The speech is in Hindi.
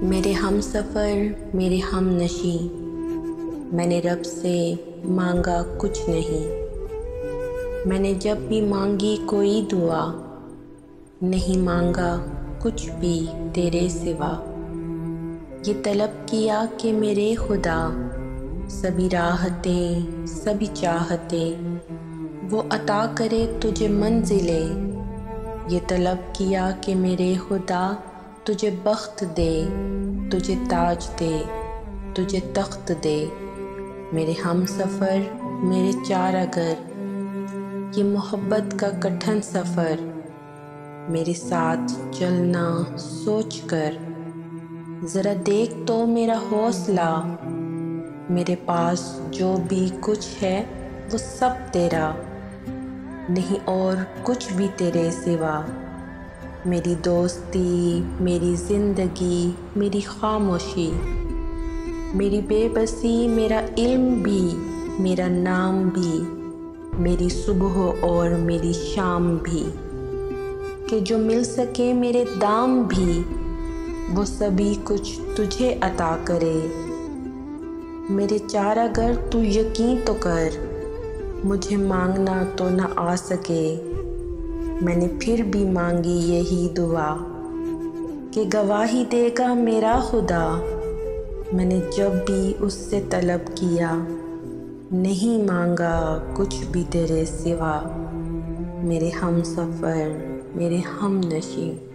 मेरे हम सफ़र मेरे हम नशी, मैंने रब से मांगा कुछ नहीं। मैंने जब भी मांगी कोई दुआ, नहीं मांगा कुछ भी तेरे सिवा। ये तलब किया कि मेरे खुदा सभी राहतें सभी चाहतें वो अता करे तुझे मंजिलें। ये तलब किया कि मेरे खुदा तुझे बख्त दे, तुझे ताज दे, तुझे तख्त दे। मेरे हम सफ़र मेरे चार अगर, ये मोहब्बत का कठिन सफ़र। मेरे साथ चलना सोच कर, ज़रा देख तो मेरा हौसला। मेरे पास जो भी कुछ है वो सब तेरा, नहीं और कुछ भी तेरे सिवा। मेरी दोस्ती मेरी ज़िंदगी मेरी खामोशी, मेरी बेबसी मेरा इल्म भी मेरा नाम भी, मेरी सुबह और मेरी शाम भी। कि जो मिल सके मेरे दाम भी, वो सभी कुछ तुझे अता करे। मेरे चार अगर तू यकीन तो कर, मुझे मांगना तो न आ सके। मैंने फिर भी मांगी यही दुआ कि गवाही देगा मेरा खुदा। मैंने जब भी उससे तलब किया, नहीं मांगा कुछ भी तेरे सिवा। मेरे हम सफ़र मेरे हम नशी।